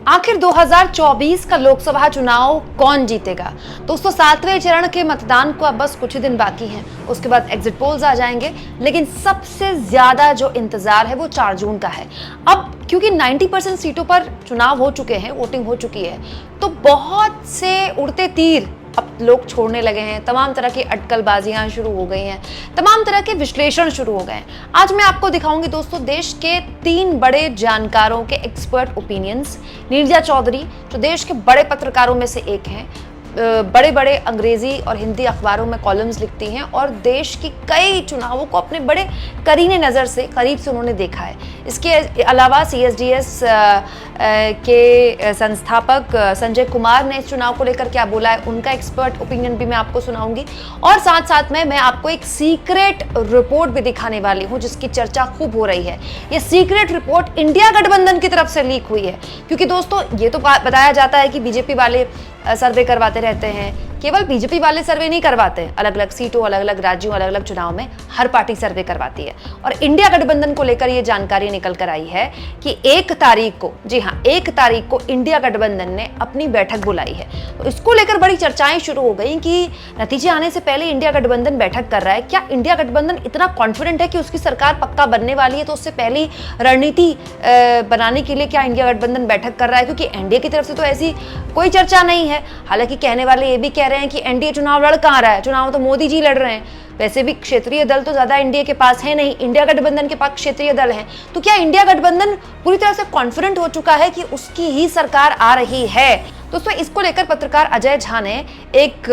आखिर 2024 का लोकसभा चुनाव कौन जीतेगा? दोस्तों, 7वें चरण के मतदान को अब बस कुछ ही दिन बाकी हैं। उसके बाद एग्जिट पोल्स आ जाएंगे, लेकिन सबसे ज्यादा जो इंतजार है वो 4 जून का है। अब क्योंकि 90% सीटों पर चुनाव हो चुके हैं, वोटिंग हो चुकी है, तो बहुत से उड़ते तीर अब लोग छोड़ने लगे हैं। तमाम तरह की अटकलबाजियां शुरू हो गई हैं, तमाम तरह के विश्लेषण शुरू हो गए हैं। आज मैं आपको दिखाऊंगी दोस्तों देश के 3 बड़े जानकारों के एक्सपर्ट ओपिनियंस। नीरजा चौधरी जो देश के बड़े पत्रकारों में से एक हैं, बड़े बड़े अंग्रेजी और हिंदी अखबारों में कॉलम्स लिखती हैं और देश की कई चुनावों को अपने बड़े करीने नज़र से करीब से उन्होंने देखा है। इसके अलावा CSDS के संस्थापक संजय कुमार ने इस चुनाव को लेकर क्या बोला है, उनका एक्सपर्ट ओपिनियन भी मैं आपको सुनाऊंगी। और साथ साथ में मैं आपको एक सीक्रेट रिपोर्ट भी दिखाने वाली हूं जिसकी चर्चा खूब हो रही है। ये सीक्रेट रिपोर्ट इंडिया गठबंधन की तरफ से लीक हुई है, क्योंकि दोस्तों ये तो बताया जाता है कि बीजेपी वाले सर्वे करवाते रहते हैं। केवल बीजेपी वाले सर्वे नहीं करवाते, अलग अलग सीटों, अलग अलग राज्यों, अलग अलग चुनाव में हर पार्टी सर्वे करवाती है। और इंडिया गठबंधन को लेकर यह जानकारी निकल कर आई है कि 1 तारीख को, जी हाँ 1 तारीख को इंडिया गठबंधन ने अपनी बैठक बुलाई है। तो इसको लेकर बड़ी चर्चाएं शुरू हो गई कि नतीजे आने से पहले इंडिया गठबंधन बैठक कर रहा है। क्या इंडिया गठबंधन इतना कॉन्फिडेंट है कि उसकी सरकार पक्का बनने वाली है, तो उससे पहली रणनीति बनाने के लिए क्या इंडिया गठबंधन बैठक कर रहा है? क्योंकि एनडीए की तरफ से तो ऐसी कोई चर्चा नहीं है। हालांकि कहने वाले ये भी कह रहे हैं कि एनडीए चुनाव लड़ कहां रहा है, चुनाव तो मोदी जी लड़ रहे हैं। वैसे भी क्षेत्रीय दल तो ज्यादा एनडीए के पास है नहीं, इंडिया गठबंधन के पास क्षेत्रीय दल हैं। तो क्या इंडिया गठबंधन पूरी तरह से कॉन्फिडेंट हो चुका है कि उसकी ही सरकार आ रही है? दोस्तों, इसको लेकर पत्रकार अजय झा ने एक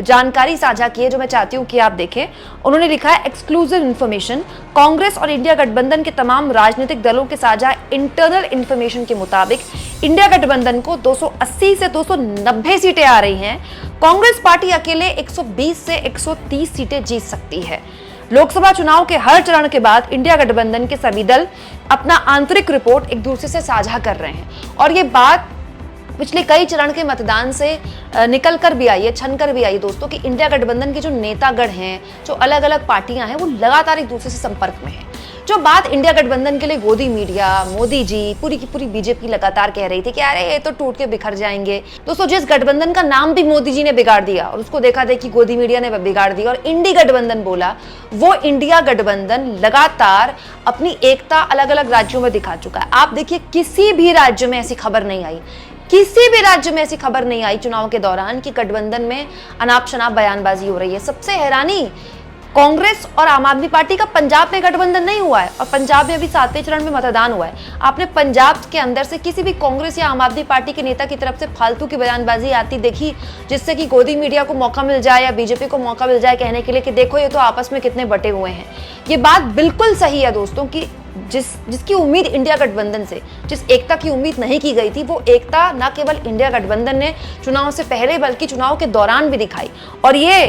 जानकारी साझा की है जो मैं चाहती हूं कि आप देखें। उन्होंने लिखा है, एक्सक्लूसिव इंफॉर्मेशन, कांग्रेस और इंडिया गठबंधन के तमाम राजनीतिक दलों के साझा इंटरनल इंफॉर्मेशन के मुताबिक इंडिया गठबंधन को 280 से 290 सीटें आ रही हैं। कांग्रेस पार्टी अकेले 120 से 130 सीटें जीत सकती है। लोकसभा चुनाव के हर चरण के बाद इंडिया गठबंधन के सभी दल अपना आंतरिक रिपोर्ट एक दूसरे से साझा कर रहे हैं और ये बात पिछले कई चरण के मतदान से निकल कर भी आई है, छन कर भी आई दोस्तों, कि इंडिया गठबंधन के जो नेतागण हैं, जो अलग अलग पार्टियां हैं, वो लगातार एक दूसरे से संपर्क में हैं। जो बात इंडिया गठबंधन के लिए गोदी मीडिया, मोदी जी, पूरी की पूरी बीजेपी लगातार कह रही थी कि अरे ये तो टूट के बिखर जाएंगे। दोस्तों, जिस गठबंधन का नाम भी मोदी जी ने बिगाड़ दिया और उसको देखा देखी गोदी मीडिया ने बिगाड़ दिया और इंडी गठबंधन बोला, वो इंडिया गठबंधन लगातार अपनी एकता अलग अलग राज्यों में दिखा चुका है। आप देखिए, किसी भी राज्य में ऐसी खबर नहीं आई, किसी भी राज्य में ऐसी खबर नहीं आई चुनाव के दौरान कि गठबंधन में अनाप शनाप बयानबाजी हो रही है। सबसे हैरानी, कांग्रेस और आम आदमी पार्टी का पंजाब में गठबंधन नहीं हुआ है और पंजाब में अभी 7वें चरण में मतदान हुआ है। आपने पंजाब के अंदर से किसी भी कांग्रेस या आम आदमी पार्टी के नेता की तरफ से फालतू की बयानबाजी आती देखी, जिससे कि गोदी मीडिया को मौका मिल जाए या बीजेपी को मौका मिल जाए कहने के लिए कि देखो ये तो आपस में कितने बटे हुए हैं? ये बात बिल्कुल सही है दोस्तों कि जिसकी उम्मीद इंडिया गठबंधन से, जिस एकता की उम्मीद नहीं की गई थी, वो एकता न केवल इंडिया गठबंधन ने चुनाव से पहले बल्कि चुनाव के दौरान भी दिखाई। और ये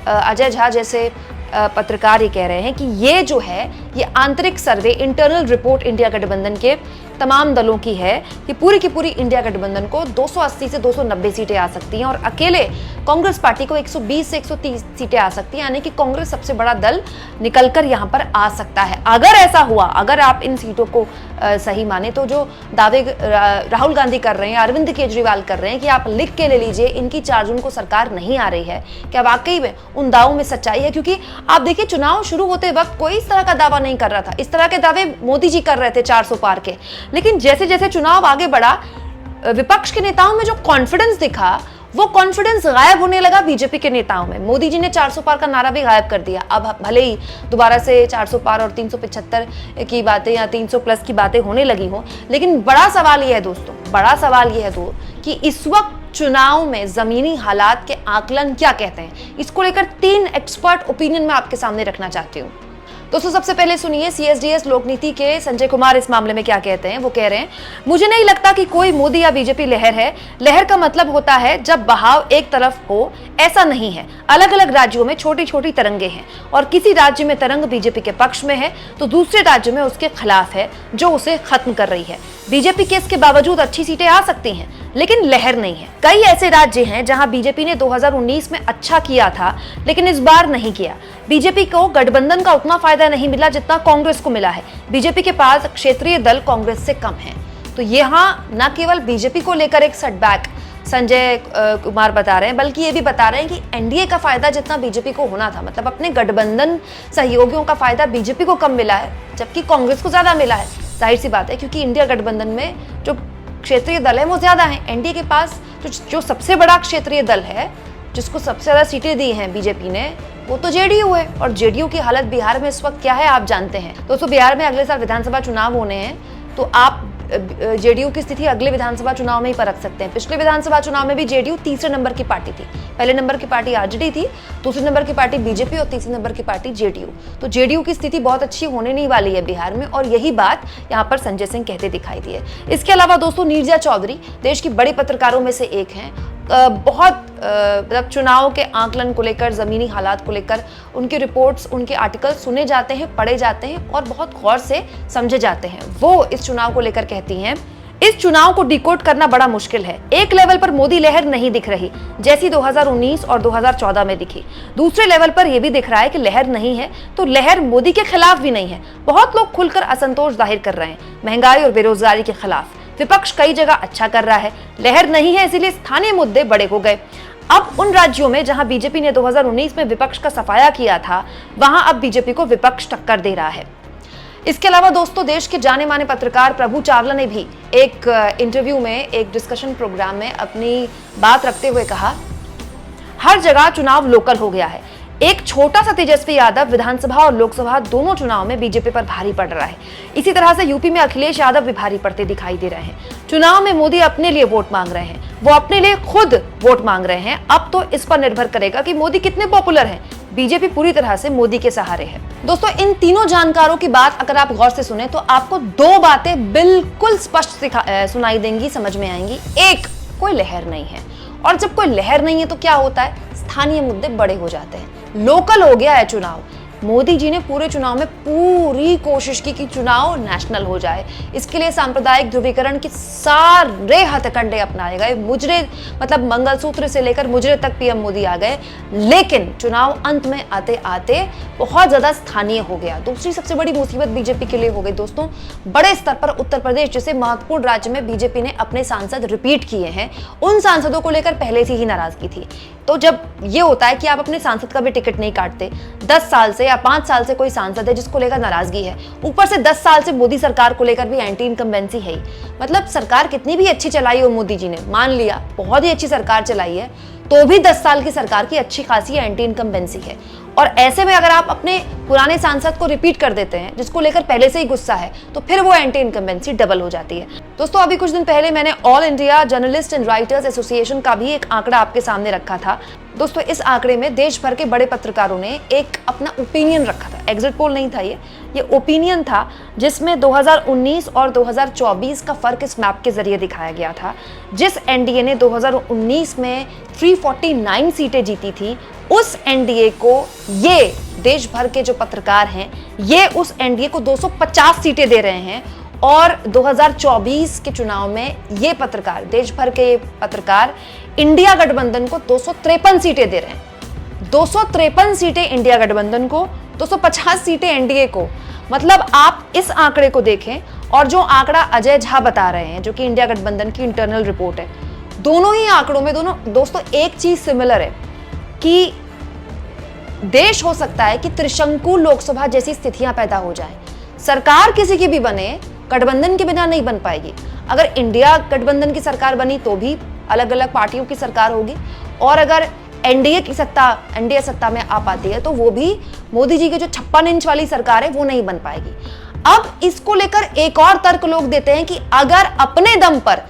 अजय झा जैसे पत्रकार ये कह रहे हैं कि ये जो है, ये आंतरिक सर्वे, इंटरनल रिपोर्ट इंडिया गठबंधन के तमाम दलों की है कि पूरी की पूरी इंडिया गठबंधन को 280 से 290 सीटें आ सकती हैं और अकेले कांग्रेस पार्टी को 120 से 130 सीटें आ सकती हैं, यानी कि कांग्रेस सबसे बड़ा दल निकलकर यहां पर आ सकता है। अगर ऐसा हुआ, अगर आप इन सीटों को सही माने, तो जो दावे राहुल गांधी कर रहे हैं, अरविंद केजरीवाल कर रहे हैं कि आप लिख के ले लीजिए इनकी 4 जून को सरकार नहीं आ रही है, क्या वाकई में उन दावों में सच्चाई है? क्योंकि आप देखिए, चुनाव शुरू होते वक्त कोई इस तरह का दावा नहीं कर रहा था। इस तरह के दावे मोदी जी कर रहे थे 400 पार के, लेकिन जैसे जैसे चुनाव आगे बढ़ा, विपक्ष के नेताओं में जो कॉन्फिडेंस दिखा, वो कॉन्फिडेंस गायब होने लगा बीजेपी के नेताओं में। मोदी जी ने 400 पार का नारा भी गायब कर दिया। अब भले ही दोबारा से 400 पार और 375 की बातें या 300 प्लस की बातें होने लगी हों, लेकिन बड़ा सवाल यह है दोस्तों, बड़ा सवाल यह है कि इस वक्त चुनाव में जमीनी हालात के आकलन क्या कहते हैं। इसको लेकर 3 एक्सपर्ट ओपिनियन मैं आपके सामने रखना चाहती हूँ। दोस्तों, सबसे पहले सुनिए CSDS लोकनीति के संजय कुमार इस मामले में क्या कहते हैं। वो कह रहे हैं, मुझे नहीं लगता कि कोई मोदी या बीजेपी लहर है। लहर का मतलब होता है जब बहाव एक तरफ हो, ऐसा नहीं है। अलग अलग राज्यों में छोटी छोटी तरंगे हैं और किसी राज्य में तरंग बीजेपी के पक्ष में है तो दूसरे राज्य में उसके खिलाफ है, जो उसे खत्म कर रही है। बीजेपी के इसके बावजूद अच्छी सीटें आ सकती हैं, लेकिन लहर नहीं है। कई ऐसे राज्य हैं जहां बीजेपी ने 2019 में अच्छा किया था, लेकिन इस बार नहीं किया। बीजेपी को गठबंधन का उतना फायदा नहीं मिला जितना कांग्रेस को मिला है। बीजेपी के पास क्षेत्रीय दल कांग्रेस से कम है। तो यहाँ न केवल बीजेपी को लेकर एक सेटबैक संजय कुमार बता रहे हैं, बल्कि ये भी बता रहे हैं कि एनडीए का फायदा जितना बीजेपी को होना था, मतलब अपने गठबंधन सहयोगियों का फायदा बीजेपी को कम मिला है जबकि कांग्रेस को ज्यादा मिला है। जाहिर सी बात है, क्योंकि इंडिया गठबंधन में जो क्षेत्रीय दल है वो ज्यादा है। एनडीए के पास जो सबसे बड़ा क्षेत्रीय दल है, जिसको सबसे ज्यादा सीटें दी हैं बीजेपी ने, वो तो जेडीयू है। और जेडीयू की हालत बिहार में इस वक्त क्या है आप जानते हैं दोस्तों। बिहार में अगले साल विधानसभा चुनाव होने हैं, तो आप जेडीयू की स्थिति अगले विधानसभा चुनाव में ही परख सकते हैं। पिछले विधानसभा चुनाव में भी जेडीयू तीसरे नंबर की पार्टी थी। पहले नंबर की पार्टी आरजेडी थी, दूसरे नंबर की पार्टी बीजेपी और तीसरे नंबर की पार्टी जेडीयू। तो जेडीयू की स्थिति बहुत अच्छी होने नहीं वाली है बिहार में, और यही बात यहाँ पर संजय सिंह कहते दिखाई दिए। इसके अलावा दोस्तों नीरजा चौधरी देश की बड़ी पत्रकारों में से एक हैं। बहुत मतलब चुनाव के आकलन को लेकर, जमीनी हालात को लेकर उनकी रिपोर्ट्स, उनके आर्टिकल सुने जाते हैं, पढ़े जाते हैं और बहुत गौर से समझे जाते हैं। वो इस चुनाव को लेकर कहती हैं, इस चुनाव को डिकोड करना बड़ा मुश्किल है। एक लेवल पर मोदी लहर नहीं दिख रही जैसी 2019 और 2014 में दिखी। दूसरे लेवल पर यह भी दिख रहा है कि लहर नहीं है तो लहर मोदी के खिलाफ भी नहीं है। बहुत लोग खुलकर असंतोष जाहिर कर रहे हैं महंगाई और बेरोजगारी के खिलाफ। विपक्ष कई जगह अच्छा कर रहा है, लहर नहीं है इसीलिए स्थानीय मुद्दे बड़े हो गए। अब उन राज्यों में जहां बीजेपी ने 2019 में विपक्ष का सफाया किया था, वहां अब बीजेपी को विपक्ष टक्कर दे रहा है। इसके अलावा दोस्तों देश के जाने माने पत्रकार प्रभु चावला ने भी एक इंटरव्यू में, एक डिस्कशन प्रोग्राम में अपनी बात रखते हुए कहा, हर जगह चुनाव लोकल हो गया है। एक छोटा सा तेजस्वी यादव विधानसभा और लोकसभा दोनों चुनाव में बीजेपी पर भारी पड़ रहा है। इसी तरह से यूपी में अखिलेश यादव भी भारी पड़ते दिखाई दे रहे हैं। चुनाव में मोदी अपने लिए वोट मांग रहे हैं, वो अपने लिए खुद वोट मांग रहे हैं। अब तो इस पर निर्भर करेगा कि मोदी कितने पॉपुलर हैं। बीजेपी पूरी तरह से मोदी के सहारे है। दोस्तों इन तीनों जानकारों की बात अगर आप गौर से सुने तो आपको दो बातें बिल्कुल स्पष्ट सुनाई देंगी, समझ में आएंगी। एक, कोई लहर नहीं है, और जब कोई लहर नहीं है तो क्या होता है, स्थानीय मुद्दे बड़े हो जाते हैं, लोकल हो गया है चुनाव। मोदी जी ने पूरे चुनाव में पूरी कोशिश की कि चुनाव नेशनल हो जाए। इसके लिए सांप्रदायिक ध्रुवीकरण के सारे हथकंडे अपनाए गए। मुजरे मतलब मंगलसूत्र से लेकर मुजरे तक पीएम मोदी आ गए, लेकिन चुनाव अंत में आते आते बहुत ज्यादा स्थानीय हो गया। दूसरी सबसे बड़ी मुसीबत बीजेपी के लिए हो गई दोस्तों, बड़े स्तर पर उत्तर प्रदेश जैसे महत्वपूर्ण राज्य में बीजेपी ने अपने सांसद रिपीट किए हैं। उन सांसदों को लेकर पहले से ही नाराजगी थी। तो जब ये होता है कि आप अपने सांसद का भी टिकट नहीं काटते, 10 साल से या 5 साल से कोई सांसद है जिसको लेकर नाराजगी है, ऊपर से 10 साल से मोदी सरकार को लेकर भी एंटी इनकम्बेंसी है ही। मतलब सरकार कितनी भी अच्छी चलाई हो मोदी जी ने, मान लिया बहुत ही अच्छी सरकार चलाई है, तो भी 10 साल की सरकार की अच्छी खासी एंटी इनकम्बेंसी है। और ऐसे में अगर आप अपने पुराने सांसद को रिपीट कर देते हैं जिसको लेकर पहले से ही गुस्सा है, तो फिर वो एंटी इनकम्बेंसी डबल हो जाती है। दोस्तों अभी कुछ दिन पहले मैंने all India journalist and writers association का भी एक आंकड़ा आपके सामने रखा था। दोस्तों इस आंकड़े में देश भर के बड़े पत्रकारों ने एक अपना ओपिनियन रखा था। एग्जिट पोल नहीं था ये ओपिनियन था, जिसमें 2019 और 2024 का फर्क इस मैप के जरिए दिखाया गया था। जिस एनडीए ने 2019 में 349 सीटें जीती थी, उस एनडीए को ये देश भर के जो पत्रकार हैं, ये उस एनडीए को 250 सीटें दे रहे हैं। और 2024 के चुनाव में ये पत्रकार, देश भर के ये पत्रकार इंडिया गठबंधन को 253 सीटें दे रहे हैं। 253 सीटें इंडिया गठबंधन को, 250 सीटें एनडीए को। मतलब आप इस आंकड़े को देखें और जो आंकड़ा अजय झा बता रहे हैं, जो कि इंडिया गठबंधन की इंटरनल रिपोर्ट है, दोनों ही आंकड़ों में दोस्तों एक चीज सिमिलर है कि देश हो सकता है कि त्रिशंकु लोकसभा जैसी स्थितियां पैदा हो जाएं। सरकार किसी की भी बने, गठबंधन के बिना नहीं बन पाएगी। अगर इंडिया गठबंधन की सरकार बनी तो भी अलग अलग पार्टियों की सरकार होगी, और अगर एनडीए सत्ता में आ पाती है तो वो भी मोदी जी की जो 56 इंच वाली सरकार है वो नहीं बन पाएगी। अब इसको लेकर एक और तर्क लोग देते हैं कि अगर अपने दम पर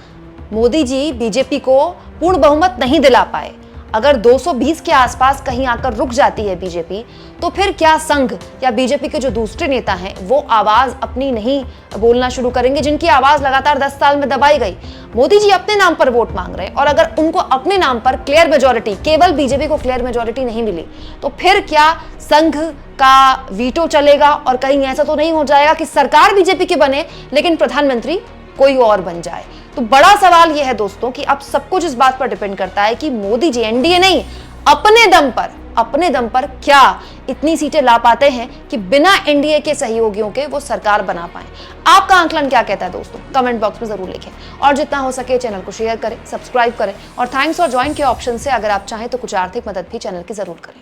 मोदी जी बीजेपी को पूर्ण बहुमत नहीं दिला पाए, अगर 220 के आसपास कहीं आकर रुक जाती है बीजेपी, तो फिर क्या संघ या बीजेपी के जो दूसरे नेता हैं वो आवाज अपनी नहीं बोलना शुरू करेंगे, जिनकी आवाज लगातार 10 साल में दबाई गई। मोदी जी अपने नाम पर वोट मांग रहे हैं, और अगर उनको अपने नाम पर क्लियर मेजोरिटी, केवल बीजेपी को क्लियर मेजोरिटी नहीं मिली, तो फिर क्या संघ का वीटो चलेगा? और कहीं ऐसा तो नहीं हो जाएगा कि सरकार बीजेपी की बने लेकिन प्रधानमंत्री कोई और बन जाए? तो बड़ा सवाल यह है दोस्तों कि अब सब कुछ इस बात पर डिपेंड करता है कि मोदी जी एनडीए नहीं, अपने दम पर अपने दम पर क्या इतनी सीटें ला पाते हैं कि बिना एनडीए के सहयोगियों के वो सरकार बना पाए। आपका आंकलन क्या कहता है दोस्तों, कमेंट बॉक्स में जरूर लिखें और जितना हो सके चैनल को शेयर करें, सब्सक्राइब करें और थैंक्स फॉर ज्वाइन के ऑप्शन से अगर आप चाहें तो कुछ आर्थिक मदद भी चैनल की जरूर करें।